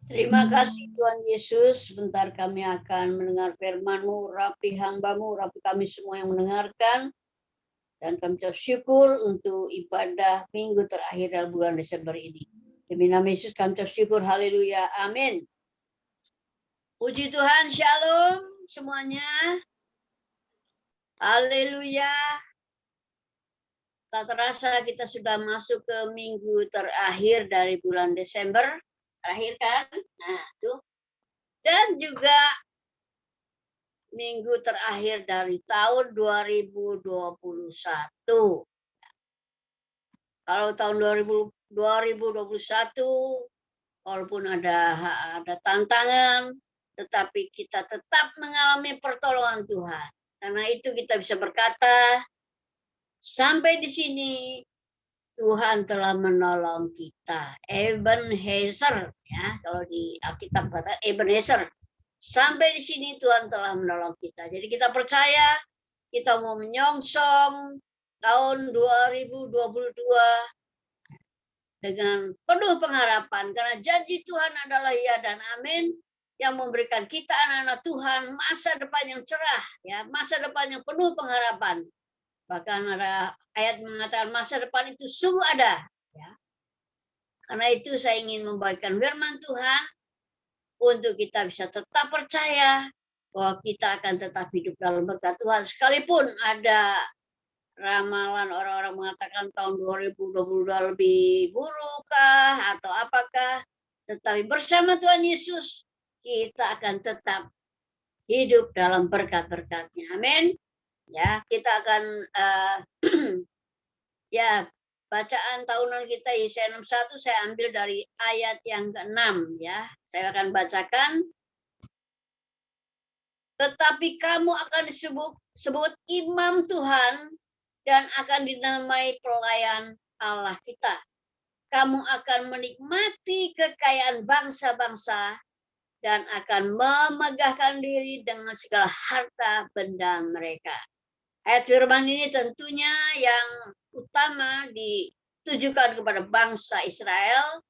Terima kasih Tuhan Yesus. Sebentar kami akan mendengar firman-Mu, rapi hamba-Mu, rapi kami semua yang mendengarkan. Dan kami ucap syukur untuk ibadah minggu terakhir dalam bulan Desember ini. Demi nama Yesus kami ucap syukur, haleluya, amin. Puji Tuhan, shalom semuanya. Haleluya. Tak terasa kita sudah masuk ke minggu terakhir dari bulan Desember. Terakhir kan? Nah, tuh. Dan juga minggu terakhir dari tahun 2021. Kalau tahun 2021, walaupun ada tantangan, tetapi kita tetap mengalami pertolongan Tuhan. Karena itu kita bisa berkata, sampai di sini Tuhan telah menolong kita. Ebenezer, ya, kalau di Alkitab kata Ebenezer. Sampai di sini Tuhan telah menolong kita. Jadi kita percaya, kita mau menyongsong tahun 2022 dengan penuh pengharapan. Karena janji Tuhan adalah ya dan amin, yang memberikan kita anak-anak Tuhan masa depan yang cerah, ya, masa depan yang penuh pengharapan. Bahkan ada ayat mengatakan masa depan itu sungguh ada. Ya. Karena itu saya ingin membagikan firman Tuhan untuk kita bisa tetap percaya bahwa kita akan tetap hidup dalam berkat Tuhan. Sekalipun ada ramalan orang-orang mengatakan tahun 2022 lebih buruk kah atau apakah, tetapi bersama Tuhan Yesus kita akan tetap hidup dalam berkat-berkat-Nya. Amin. Ya, kita akan ya, bacaan tahunan kita Yesaya 61 saya ambil dari ayat yang ke-6 ya. Saya akan bacakan. Tetapi kamu akan disebut imam Tuhan dan akan dinamai pelayan Allah kita. Kamu akan menikmati kekayaan bangsa-bangsa dan akan memegahkan diri dengan segala harta benda mereka. Ayat firman ini tentunya yang utama ditujukan kepada bangsa Israel,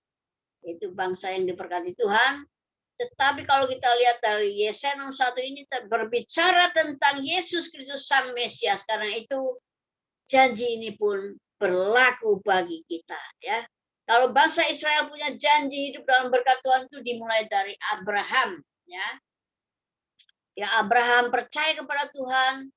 yaitu bangsa yang diberkati Tuhan. Tetapi kalau kita lihat dari Yesaya 61 ini berbicara tentang Yesus Kristus Sang Mesias, karena itu janji ini pun berlaku bagi kita. Ya, kalau bangsa Israel punya janji hidup dalam berkat Tuhan itu dimulai dari Abraham. Ya, Abraham percaya kepada Tuhan.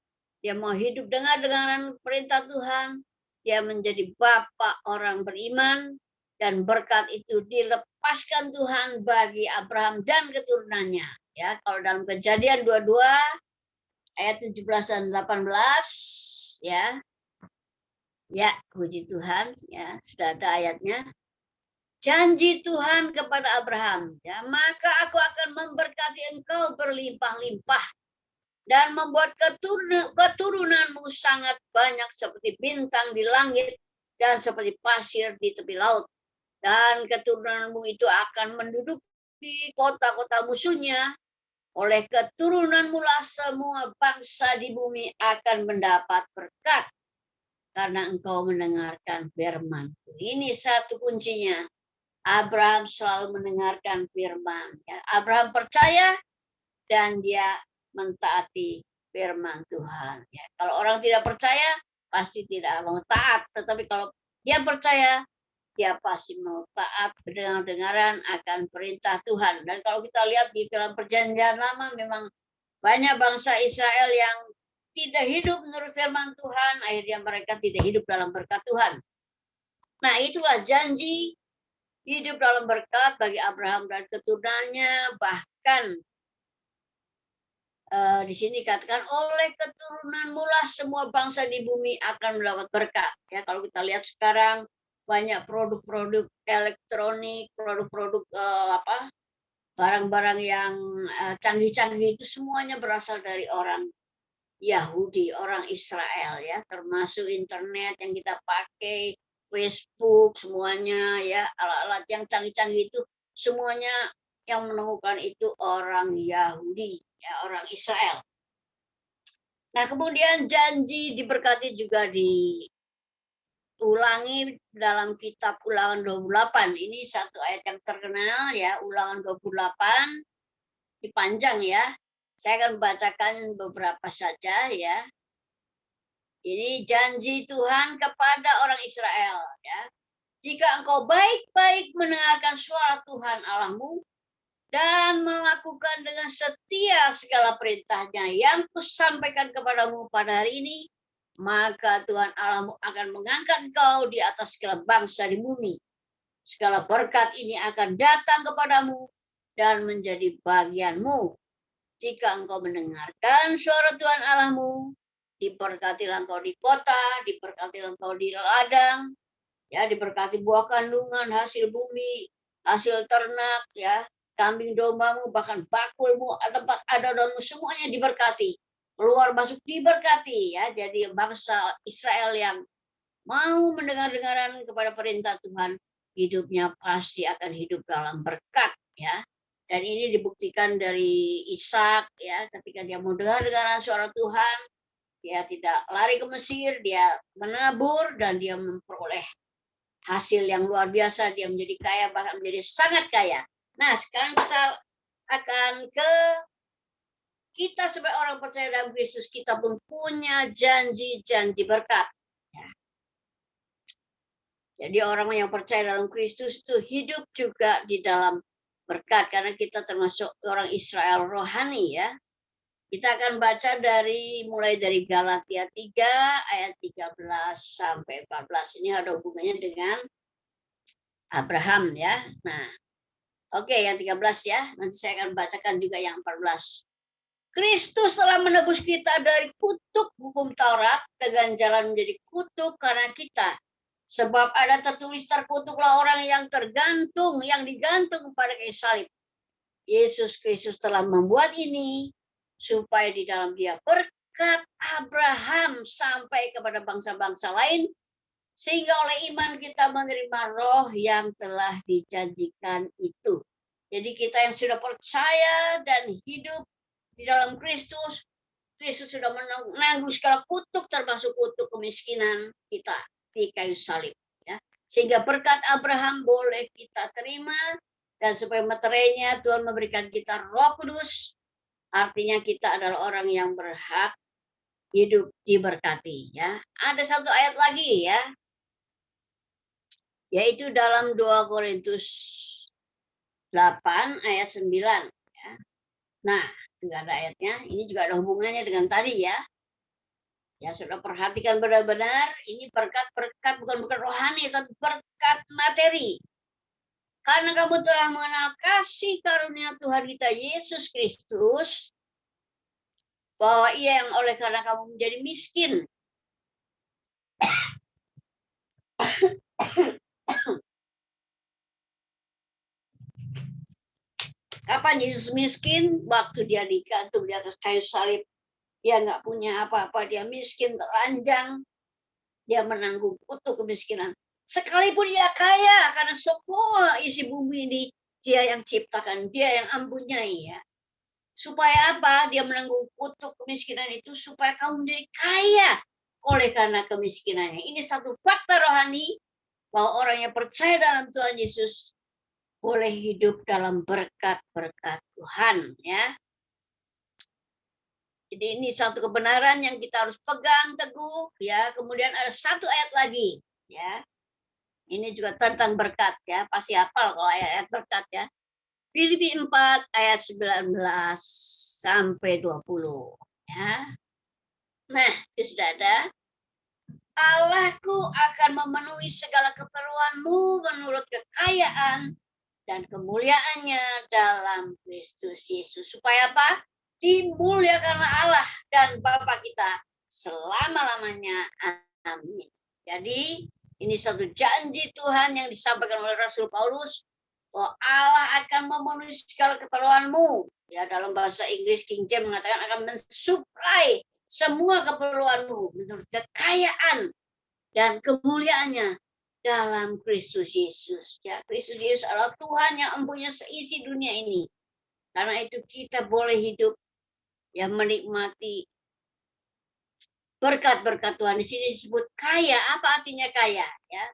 Dia mau hidup dengar-dengaran perintah Tuhan. Dia menjadi bapak orang beriman. Dan berkat itu dilepaskan Tuhan bagi Abraham dan keturunannya. Ya, kalau dalam Kejadian 22 ayat 17 dan 18 ya. Ya, puji Tuhan, ya, sudah ada ayatnya. Janji Tuhan kepada Abraham, ya, maka aku akan memberkati engkau berlimpah-limpah dan membuat keturunanmu sangat banyak seperti bintang di langit dan seperti pasir di tepi laut. Dan keturunanmu itu akan menduduki kota-kota musuhnya. Oleh keturunanmu lah semua bangsa di bumi akan mendapat berkat karena engkau mendengarkan firman. Ini satu kuncinya. Abraham selalu mendengarkan firman. Ya, Abraham percaya dan dia mentaati firman Tuhan. Ya, kalau orang tidak percaya, pasti tidak mau taat. Tetapi kalau dia percaya, dia pasti mau taat dengar-dengaran akan perintah Tuhan. Dan kalau kita lihat di dalam perjanjian lama, memang banyak bangsa Israel yang tidak hidup menurut firman Tuhan, akhirnya mereka tidak hidup dalam berkat Tuhan. Nah, itulah janji hidup dalam berkat bagi Abraham dan keturunannya, bahkan di sini katakan oleh keturunanmu lah semua bangsa di bumi akan mendapat berkat. Ya, kalau kita lihat sekarang banyak produk-produk elektronik, produk-produk barang-barang yang canggih-canggih itu semuanya berasal dari orang Yahudi, orang Israel ya, termasuk internet yang kita pakai, Facebook, semuanya ya, alat-alat yang canggih-canggih itu semuanya yang menemukan itu orang Yahudi, ya, orang Israel. Nah, kemudian janji diberkati juga ulangi dalam kitab Ulangan 28. Ini satu ayat yang terkenal ya, Ulangan 28. Dipanjang ya. Saya akan bacakan beberapa saja ya. Ini janji Tuhan kepada orang Israel ya. Jika engkau baik-baik mendengarkan suara Tuhan Allahmu dan melakukan dengan setia segala perintahnya yang kusampaikan kepadamu pada hari ini, maka Tuhan Allahmu akan mengangkat engkau di atas segala bangsa di bumi. Segala berkat ini akan datang kepadamu dan menjadi bagianmu. Jika engkau mendengarkan suara Tuhan Allahmu, diberkatilah engkau di kota, diberkatilah engkau di ladang, ya, diberkati buah kandungan, hasil bumi, hasil ternak, ya, kambing dombamu, bahkan bakulmu, tempat adonanmu, semuanya diberkati. Keluar masuk diberkati, ya. Jadi bangsa Israel yang mau mendengar-dengaran kepada perintah Tuhan, hidupnya pasti akan hidup dalam berkat, ya. Dan ini dibuktikan dari Ishak, ya, ketika dia mau dengar-dengaran suara Tuhan, dia tidak lari ke Mesir, dia menabur dan dia memperoleh hasil yang luar biasa, dia menjadi kaya, bahkan menjadi sangat kaya. Nah, sekarang kita akan kita sebagai orang percaya dalam Kristus, kita pun punya janji-janji berkat. Ya. Jadi orang yang percaya dalam Kristus itu hidup juga di dalam berkat, karena kita termasuk orang Israel rohani ya. Kita akan baca mulai dari Galatia 3 ayat 13 sampai 14. Ini ada hubungannya dengan Abraham ya. Nah, oke, yang 13 ya. Nanti saya akan bacakan juga yang 14. Kristus telah menebus kita dari kutuk hukum Taurat dengan jalan menjadi kutuk karena kita. Sebab ada tertulis, terkutuklah orang yang digantung pada kayu salib. Yesus Kristus telah membuat ini supaya di dalam dia berkat Abraham sampai kepada bangsa-bangsa lain, sehingga oleh iman kita menerima roh yang telah dijanjikan itu. Jadi kita yang sudah percaya dan hidup di dalam Kristus, Kristus sudah menanggung segala kutuk, termasuk kutuk kemiskinan kita di kayu salib. Ya. Sehingga berkat Abraham boleh kita terima, dan supaya meterainya Tuhan memberikan kita Roh Kudus. Artinya kita adalah orang yang berhak hidup diberkati. Ya. Ada satu ayat lagi ya, yaitu dalam 2 Korintus 8 ayat 9. Ya. Nah, juga ada ayatnya. Ini juga ada hubungannya dengan tadi ya. Ya, sudah perhatikan benar-benar. Ini berkat-berkat, bukan berkat rohani, tapi berkat materi. Karena kamu telah mengenal kasih karunia Tuhan kita Yesus Kristus, bahwa ia yang oleh karena kamu menjadi miskin, kapan Yesus miskin? Waktu dia digantung di atas kayu salib. Dia nggak punya apa-apa, dia miskin, telanjang. Dia menanggung kutuk kemiskinan. Sekalipun dia kaya, karena semua isi bumi ini dia yang ciptakan, dia yang mempunyai ya. Supaya apa? Dia menanggung kutuk kemiskinan itu supaya kamu menjadi kaya oleh karena kemiskinannya. Ini satu fakta rohani bahwa orang yang percaya dalam Tuhan Yesus boleh hidup dalam berkat-berkat Tuhan ya. Jadi ini satu kebenaran yang kita harus pegang teguh ya. Kemudian ada satu ayat lagi ya. Ini juga tentang berkat ya. Pasti hafal kalau ayat-ayat berkat ya. Filipi 4 ayat 19 sampai 20 ya. Nah, itu sudah ada. Allahku akan memenuhi segala keperluanmu menurut kekayaan dan kemuliaannya dalam Kristus Yesus. Supaya apa? Dimuliakanlah Allah dan Bapa kita selama-lamanya. Amin. Jadi ini satu janji Tuhan yang disampaikan oleh Rasul Paulus, bahwa Allah akan memenuhi segala keperluanmu. Ya, dalam bahasa Inggris King James mengatakan akan mensuplai semua keperluanmu menurut kekayaan dan kemuliaannya dalam Kristus Yesus. Ya, Kristus Yesus adalah Tuhan yang mempunyai seisi dunia ini. Karena itu kita boleh hidup yang menikmati berkat-berkat Tuhan. Di sini disebut kaya. Apa artinya kaya? Ya,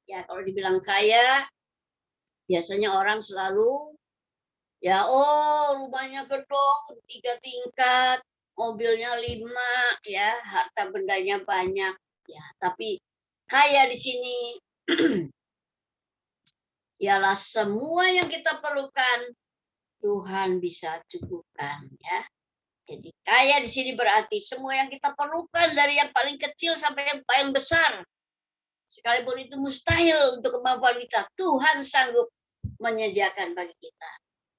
ya kalau dibilang kaya, biasanya orang selalu ya, rumahnya gedung 3 tingkat, mobilnya 5, ya, harta bendanya banyak, ya. Tapi kaya di sini ialah semua yang kita perlukan Tuhan bisa cukupkan, ya. Jadi kaya di sini berarti semua yang kita perlukan dari yang paling kecil sampai yang paling besar. Sekalipun itu mustahil untuk kemampuan kita, Tuhan sanggup menyediakan bagi kita.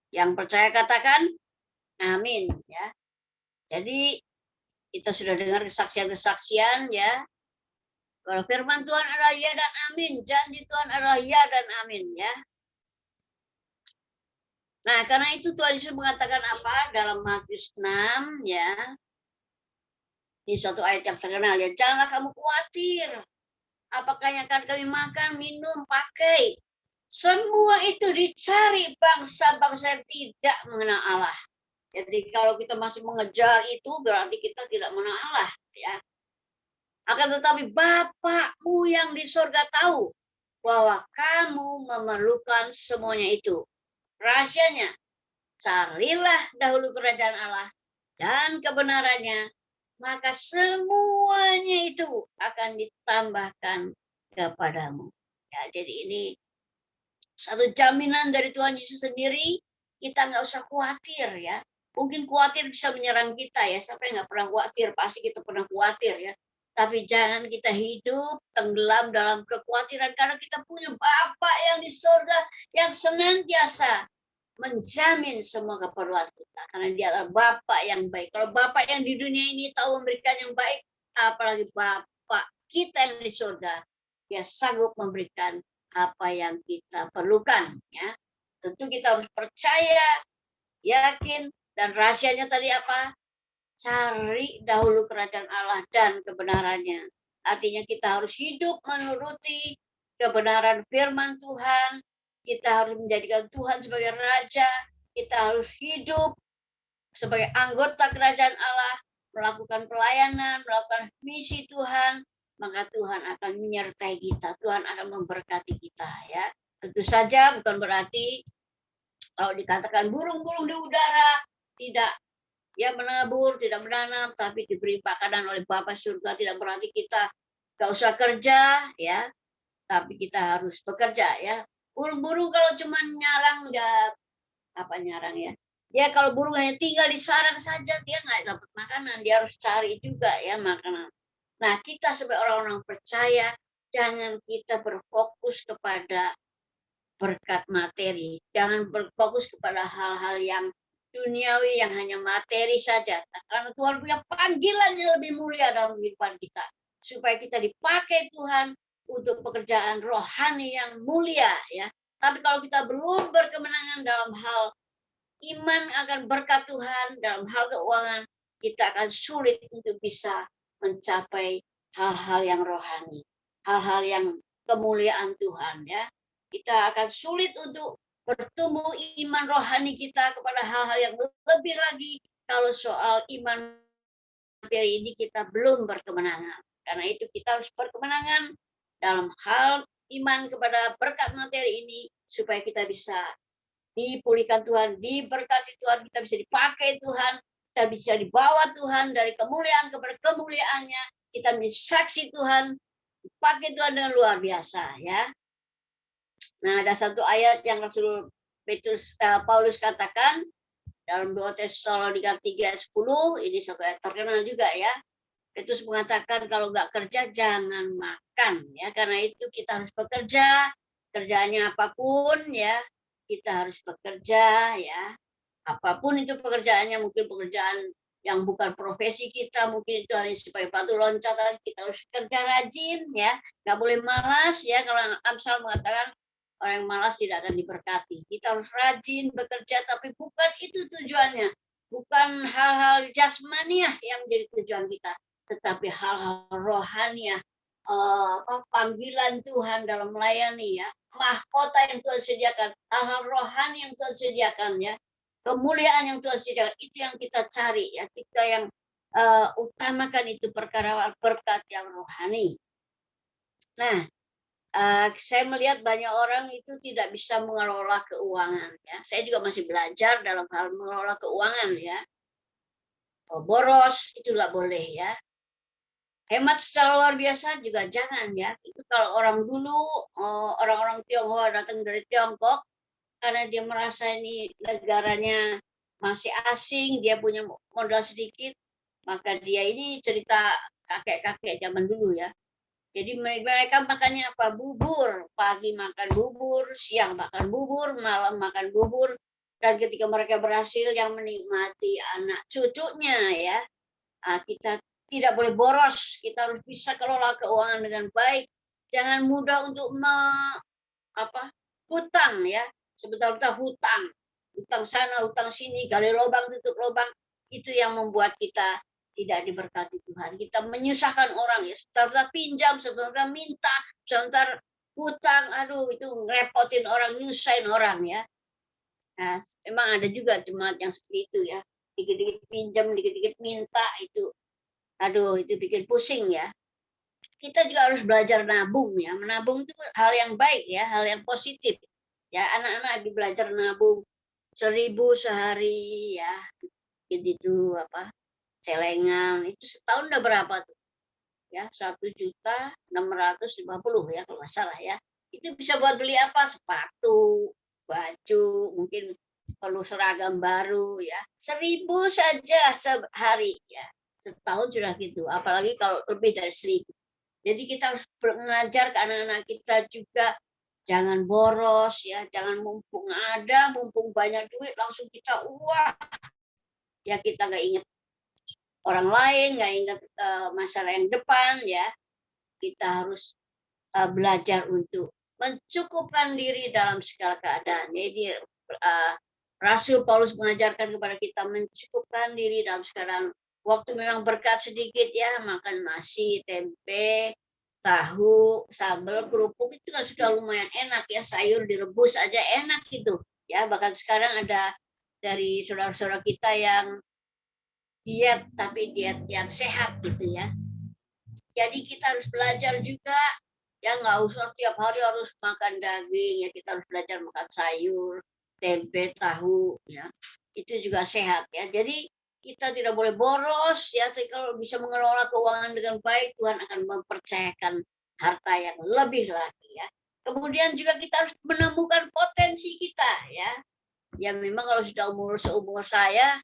Yang percaya katakan amin, ya. Jadi kita sudah dengar kesaksian-kesaksian, ya. Kalau firman Tuhan adalah ya dan amin, janji Tuhan adalah ya dan amin, ya. Nah, karena itu Tuhan Yesus mengatakan apa dalam Matius 6, ya. Ini suatu ayat yang terkenal, ya. Janganlah kamu khawatir, apakah yang akan kami makan, minum, pakai. Semua itu dicari bangsa-bangsa yang tidak mengenal Allah. Jadi kalau kita masih mengejar itu berarti kita tidak mengenal Allah, ya. Akan tetapi Bapakmu yang di surga tahu bahwa kamu memerlukan semuanya itu. Rahasianya, carilah dahulu kerajaan Allah dan kebenarannya, maka semuanya itu akan ditambahkan kepadamu. Ya, jadi ini satu jaminan dari Tuhan Yesus sendiri, kita nggak usah khawatir, ya. Mungkin khawatir bisa menyerang kita, ya. Siapa yang nggak pernah khawatir? Pasti kita pernah khawatir, ya. Tapi jangan kita hidup tenggelam dalam kekhawatiran, karena kita punya Bapa yang di surga yang senantiasa menjamin semua keperluan kita. Karena dia adalah Bapa yang baik. Kalau Bapa yang di dunia ini tahu memberikan yang baik, apalagi Bapa kita yang di surga, dia sanggup memberikan apa yang kita perlukan, ya. Tentu kita harus percaya, yakin, dan rahasianya tadi apa? Cari dahulu kerajaan Allah dan kebenarannya. Artinya kita harus hidup menuruti kebenaran firman Tuhan. Kita harus menjadikan Tuhan sebagai Raja. Kita harus hidup sebagai anggota kerajaan Allah, melakukan pelayanan, melakukan misi Tuhan, maka Tuhan akan menyertai kita. Tuhan akan memberkati kita, ya. Tentu saja bukan berarti kalau dikatakan burung-burung di udara tidak menabur, tidak menanam, tapi diberi makanan oleh Bapa surga, tidak berarti kita gak usah kerja, ya, tapi kita harus bekerja, ya. Burung-burung kalau cuma nyarang, nyarang, ya. Ya kalau burung hanya tinggal di sarang saja, dia nggak dapat makanan, dia harus cari juga, ya, makanan. Nah, kita sebagai orang-orang percaya, jangan kita berfokus kepada berkat materi, jangan berfokus kepada hal-hal yang duniawi yang hanya materi saja. Karena Tuhan punya panggilan yang lebih mulia dalam kehidupan kita. Supaya kita dipakai Tuhan untuk pekerjaan rohani yang mulia, ya. Tapi kalau kita belum berkemenangan dalam hal iman akan berkat Tuhan, dalam hal keuangan, kita akan sulit untuk bisa mencapai hal-hal yang rohani. Hal-hal yang kemuliaan Tuhan, ya. Kita akan sulit untuk bertumbuh iman rohani kita kepada hal-hal yang lebih lagi kalau soal iman materi ini kita belum berkemenangan. Karena itu kita harus berkemenangan dalam hal iman kepada berkat materi ini supaya kita bisa dipulihkan Tuhan, diberkati Tuhan, kita bisa dipakai Tuhan, kita bisa dibawa Tuhan dari kemuliaan kepada kemuliaannya, kita menjadi saksi Tuhan, dipakai Tuhan dengan luar biasa, ya. Nah, ada satu ayat yang Rasul Paulus katakan dalam 2 Tesalonika 3:10, ini satu ayat terkenal juga, ya. Petrus mengatakan kalau nggak kerja jangan makan, ya. Karena itu kita harus bekerja, kerjaannya apapun, ya. Kita harus bekerja, ya. Apapun itu pekerjaannya, mungkin pekerjaan yang bukan profesi kita, mungkin itu hanya supaya batu loncatan, kita harus kerja rajin, ya. Nggak boleh malas, ya. Kalau Amsal mengatakan orang yang malas tidak akan diberkati. Kita harus rajin bekerja, tapi bukan itu tujuannya. Bukan hal-hal jasmaniah yang menjadi tujuan kita, tetapi hal-hal rohaniah, panggilan Tuhan dalam melayani, ya. Mahkota yang Tuhan sediakan, hal-hal rohani yang Tuhan sediakan, ya. Kemuliaan yang Tuhan sediakan, itu yang kita cari, ya. Kita yang utamakan itu perkara berkat yang rohani. Nah, saya melihat banyak orang itu tidak bisa mengelola keuangan ya. Saya juga masih belajar dalam hal mengelola keuangan ya. Boros itu nggak boleh ya. Hemat secara luar biasa juga jangan ya. Itu kalau orang dulu, orang-orang Tionghoa datang dari Tiongkok, karena dia merasa ini negaranya masih asing, dia punya modal sedikit, maka dia ini cerita kakek-kakek zaman dulu ya. Jadi mereka makannya apa? Bubur. Pagi makan bubur, siang makan bubur, malam makan bubur. Dan ketika mereka berhasil yang menikmati anak cucunya ya, kita tidak boleh boros. Kita harus bisa kelola keuangan dengan baik. Jangan mudah untuk hutang ya. Sebentar-bentar hutang. Hutang sana, hutang sini, gali lubang, tutup lubang. Itu yang membuat kita tidak diberkati Tuhan. Kita menyusahkan orang ya. Sebentar pinjam, sebentar minta, sebentar hutang. Aduh, itu ngerepotin orang, nyusahin orang ya. Nah, memang ada juga jemaat yang seperti itu ya. Dikit-dikit pinjam, dikit-dikit minta itu. Aduh, itu bikin pusing ya. Kita juga harus belajar nabung ya. Menabung itu hal yang baik ya, hal yang positif. Ya, anak-anak belajar nabung 1.000 sehari ya. Gitu celengan itu setahun udah berapa tuh ya 1.650.000 ya kalau nggak salah ya. Itu bisa buat beli apa? Sepatu, baju, mungkin perlu seragam baru ya. 1.000 saja sehari ya, setahun sudah gitu, apalagi kalau lebih dari 1.000. Jadi kita harus mengajar ke anak-anak kita juga, jangan boros ya, jangan mumpung banyak duit langsung kita wah ya, kita nggak ingat orang lain, nggak ingat masalah yang depan ya. Kita harus belajar untuk mencukupkan diri dalam segala keadaan. Jadi Rasul Paulus mengajarkan kepada kita mencukupkan diri dalam segala waktu. Memang berkat sedikit ya, makan nasi, tempe, tahu, sambal, kerupuk itu kan sudah lumayan enak ya. Sayur direbus aja enak gitu ya. Bahkan sekarang ada dari saudara-saudara kita yang diet, tapi diet yang sehat gitu ya. Jadi kita harus belajar juga ya, nggak usah tiap hari harus makan daging ya, kita harus belajar makan sayur, tempe, tahu ya, itu juga sehat ya. Jadi kita tidak boleh boros ya. Tapi kalau bisa mengelola keuangan dengan baik, Tuhan akan mempercayakan harta yang lebih lagi ya. Kemudian juga kita harus menemukan potensi kita ya. Ya memang kalau sudah seumur saya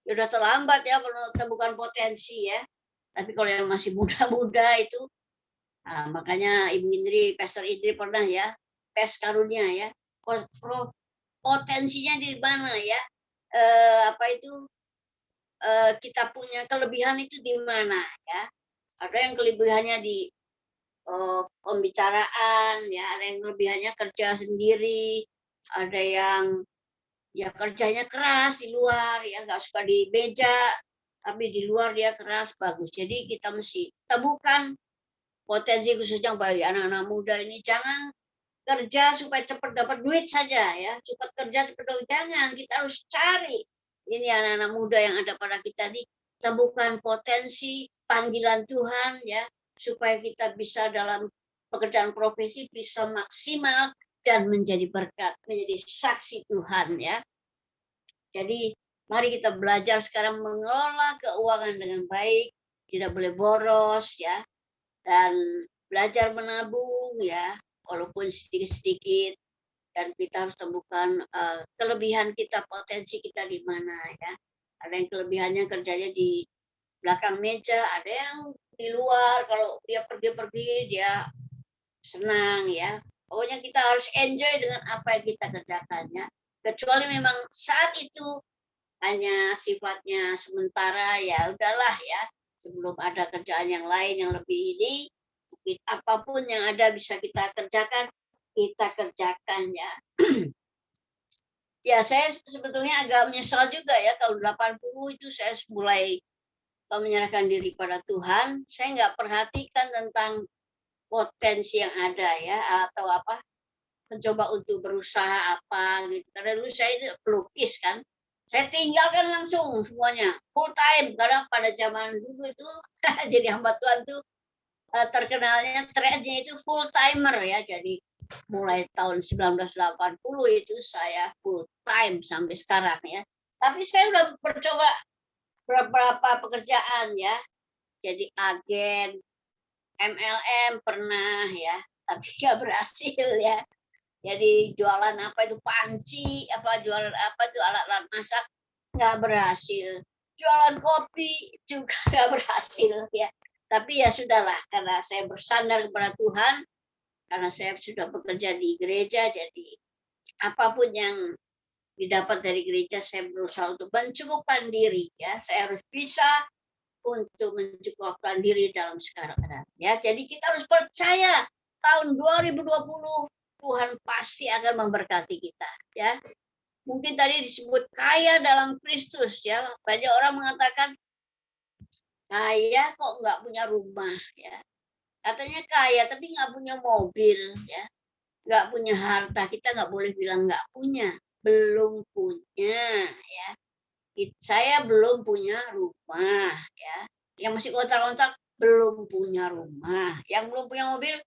ya udah terlambat ya menemukan potensi ya. Tapi kalau yang masih muda-muda itu, makanya Ibu Indri, Pastor Indri pernah ya tes karunia ya, potensinya di mana ya, kita punya kelebihan itu di mana ya. Ada yang kelebihannya di pembicaraan ya, ada yang kelebihannya kerja sendiri, ada yang ya kerjanya keras di luar ya, nggak suka di meja, tapi di luar dia keras, bagus. Jadi kita mesti temukan potensi khususnya bagi anak-anak muda ini. Jangan kerja supaya cepat dapat duit saja ya, cepat kerja cepat dapat, jangan. Kita harus cari ini anak-anak muda yang ada pada kita ini, temukan potensi panggilan Tuhan ya, supaya kita bisa dalam pekerjaan profesi bisa maksimal dan menjadi berkat, menjadi saksi Tuhan ya. Jadi mari kita belajar sekarang mengelola keuangan dengan baik, tidak boleh boros ya, dan belajar menabung ya, walaupun sedikit-sedikit, dan kita harus temukan kelebihan kita, potensi kita di mana ya. Ada yang kelebihannya kerjanya di belakang meja, ada yang di luar, kalau dia pergi-pergi dia senang ya. Pokoknya kita harus enjoy dengan apa yang kita kerjakannya. Kecuali memang saat itu hanya sifatnya sementara, ya udahlah ya, sebelum ada kerjaan yang lain yang lebih ini, apapun yang ada bisa kita kerjakan, kita kerjakan ya. Ya, saya sebetulnya agak menyesal juga ya, tahun 80 itu saya mulai menyerahkan diri pada Tuhan. Saya nggak perhatikan tentang potensi yang ada ya, atau mencoba untuk berusaha apa gitu. Karena dulu saya itu pelukis kan, Saya tinggalkan langsung semuanya, full time, karena pada zaman dulu itu jadi hamba Tuhan tuh terkenalnya trennya itu full timer ya. Jadi mulai tahun 1980 itu saya full time sampai sekarang ya. Tapi saya udah bercoba beberapa pekerjaan ya. Jadi agen, MLM pernah ya, tapi nggak berhasil ya. Jadi jualan apa itu panci, apa jualan apa itu alat-alat masak nggak berhasil. Jualan kopi juga nggak berhasil ya. Tapi ya sudahlah, karena saya bersandar kepada Tuhan, karena saya sudah bekerja di gereja, jadi apapun yang didapat dari gereja saya berusaha untuk mencukupkan diri ya. Saya harus bisa untuk mencukupkan diri dalam segala keadaan ya. Jadi kita harus percaya tahun 2020 Tuhan pasti akan memberkati kita ya. Mungkin tadi disebut kaya dalam Kristus ya. Banyak orang mengatakan kaya kok nggak punya rumah ya. Katanya kaya tapi nggak punya mobil ya. Nggak punya harta, kita nggak boleh bilang nggak punya. Belum punya ya. Saya belum punya rumah ya. Yang masih kontrak-kontrak belum punya rumah. Yang belum punya mobil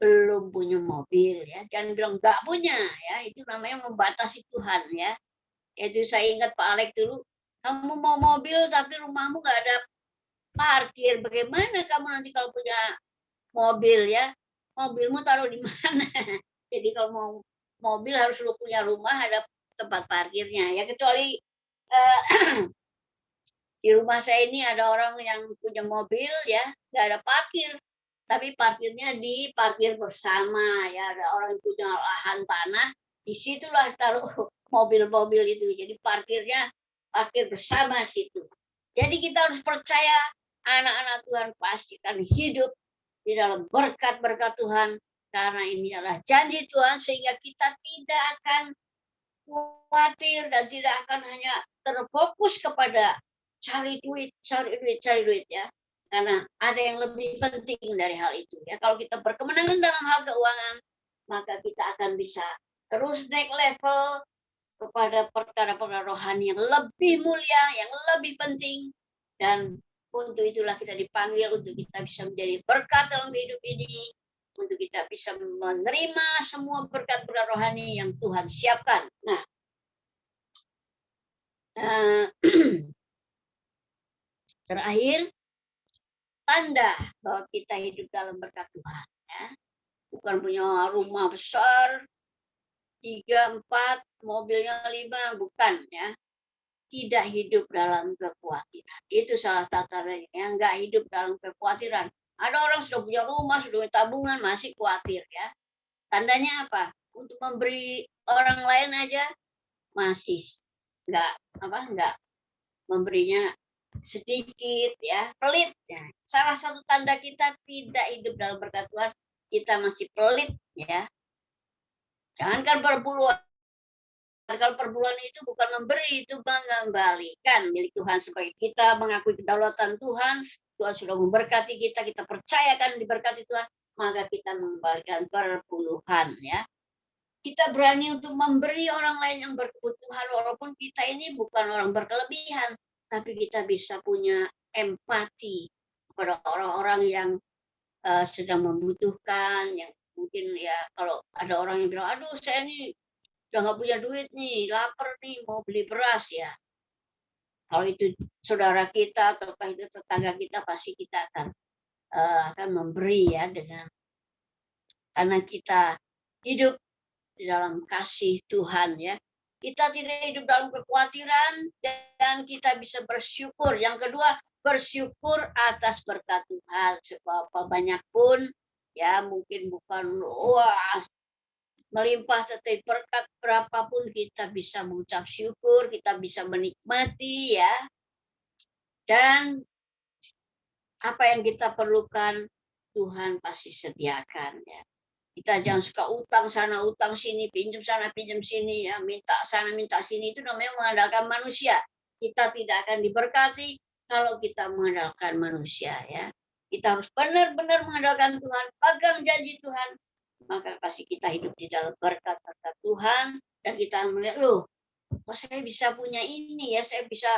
belum punya mobil ya. Jangan bilang nggak punya ya. Itu namanya membatasi Tuhan ya. Itu saya ingat Pak Alek dulu, kamu mau mobil tapi rumahmu nggak ada parkir. Bagaimana kamu nanti kalau punya mobil ya? Mobilmu taruh di mana? Jadi kalau mau mobil harus lu punya rumah, ada tempat parkirnya ya. Kecuali di rumah saya ini ada orang yang punya mobil ya, nggak ada parkir. Tapi parkirnya di parkir bersama ya, ada orang yang punya lahan tanah, disitulah taruh mobil-mobil itu. Jadi parkirnya parkir bersama situ. Jadi kita harus percaya anak-anak Tuhan pasti akan hidup di dalam berkat-berkat Tuhan, karena ini adalah janji Tuhan, sehingga kita tidak akan khawatir dan tidak akan hanya terfokus kepada cari duit ya. Karena ada yang lebih penting dari hal itu ya. Kalau kita berkemenangan dalam hal keuangan, maka kita akan bisa terus naik level kepada perkara-perkara rohani yang lebih mulia, yang lebih penting. Dan untuk itulah kita dipanggil untuk kita bisa menjadi berkat dalam hidup ini, untuk kita bisa menerima semua berkat-berkat rohani yang Tuhan siapkan. Nah, terakhir, tanda bahwa kita hidup dalam berkat Tuhan ya. Bukan punya rumah besar 3, 4, mobilnya 5, bukan ya. Tidak hidup dalam kekhawatiran. Itu salah satu tandanya, yang enggak hidup dalam kekhawatiran. Ada orang sudah punya rumah, sudah punya tabungan, masih khawatir ya. Tandanya apa? Untuk memberi orang lain aja masih enggak memberinya sedikit ya, pelit ya. Salah satu tanda kita tidak hidup dalam berkat Tuhan, kita masih pelit ya. Jangankan perpuluhan, kalau perbulan itu bukan memberi, itu mengembalikan milik Tuhan. Sebagai kita mengakui kedaulatan Tuhan, Tuhan sudah memberkati kita, kita percayakan diberkati Tuhan, maka kita mengembalikan perpuluhan ya. Kita berani untuk memberi orang lain yang berkebutuhan, walaupun kita ini bukan orang berkelebihan, tapi kita bisa punya empati kepada orang-orang yang sedang membutuhkan, yang mungkin ya kalau ada orang yang bilang, aduh saya ini udah nggak punya duit nih, lapar nih, mau beli beras ya. Kalau itu saudara kita atau itu tetangga kita, pasti kita akan memberi ya, karena kita hidup di dalam kasih Tuhan ya. Kita tidak hidup dalam kekhawatiran dan kita bisa bersyukur. Yang kedua, bersyukur atas berkat Tuhan. Seberapa banyak pun ya, mungkin bukan wah melimpah, tetapi berkat berapapun kita bisa mengucap syukur, kita bisa menikmati ya. Dan apa yang kita perlukan Tuhan pasti sediakan ya. Kita jangan suka utang sana, utang sini, pinjam sana, pinjam sini ya, minta sana, minta sini. Itu namanya mengandalkan manusia. Kita tidak akan diberkati kalau kita mengandalkan manusia ya. Kita harus benar-benar mengandalkan Tuhan, pegang janji Tuhan, maka pasti kita hidup di dalam berkat-berkat Tuhan, dan kita melihat, loh, oh saya bisa punya ini ya, saya bisa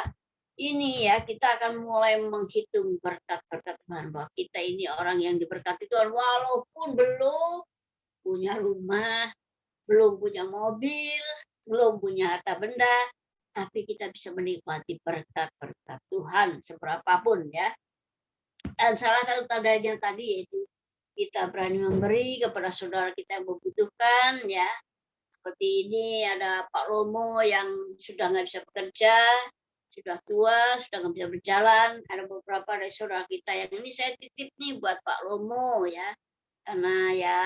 ini ya, kita akan mulai menghitung berkat-berkat Tuhan, bahwa kita ini orang yang diberkati Tuhan, walaupun belum punya rumah, belum punya mobil, belum punya harta benda, tapi kita bisa menikmati berkat-berkat Tuhan seberapapun ya. Dan salah satu tandanya tadi yaitu kita berani memberi kepada saudara kita yang membutuhkan ya. Seperti ini ada Pak Romo yang sudah nggak bisa bekerja, sudah tua, sudah nggak bisa berjalan. Ada beberapa dari saudara kita yang ini saya titip nih buat Pak Romo ya. Karena ya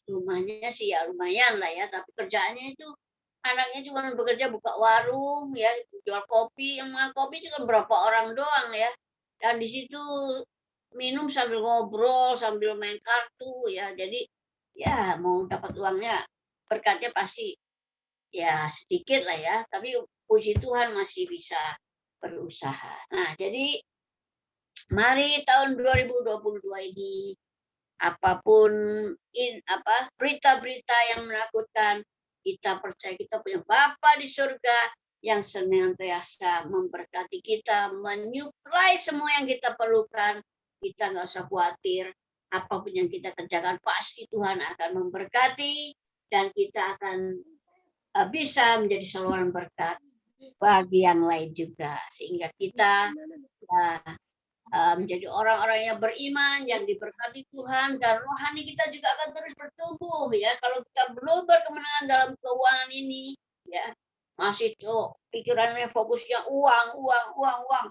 rumahnya sih ya lumayan lah ya, tapi kerjaannya itu anaknya cuma bekerja buka warung ya, jual kopi, yang kopi itu kan berapa orang doang ya. Dan di situ minum sambil ngobrol, sambil main kartu ya. Jadi ya mau dapat uangnya berkatnya pasti ya sedikit lah ya, tapi puji Tuhan masih bisa berusaha. Nah, jadi mari tahun 2022 ini apapun berita-berita yang menakutkan, kita percaya kita punya Bapa di surga yang senantiasa memberkati kita, menyuplai semua yang kita perlukan. Kita nggak usah khawatir, apapun yang kita kerjakan pasti Tuhan akan memberkati dan kita akan bisa menjadi saluran berkat bagi yang lain juga, sehingga kita menjadi orang-orang yang beriman, yang diberkati Tuhan, dan rohani kita juga akan terus bertumbuh ya. Kalau kita belum berkemenangan dalam keuangan ini, ya masih pikirannya fokusnya uang, uang, uang, uang.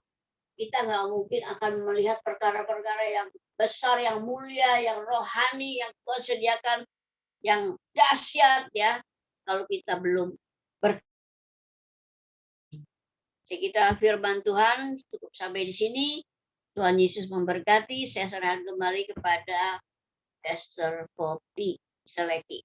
Kita nggak mungkin akan melihat perkara-perkara yang besar, yang mulia, yang rohani, yang Tuhan sediakan, yang dahsyat ya. Kalau kita belum Sekitar firman Tuhan cukup sampai di sini. Tuhan Yesus memberkati. Saya serahkan kembali kepada Pastor Poppy Seleki.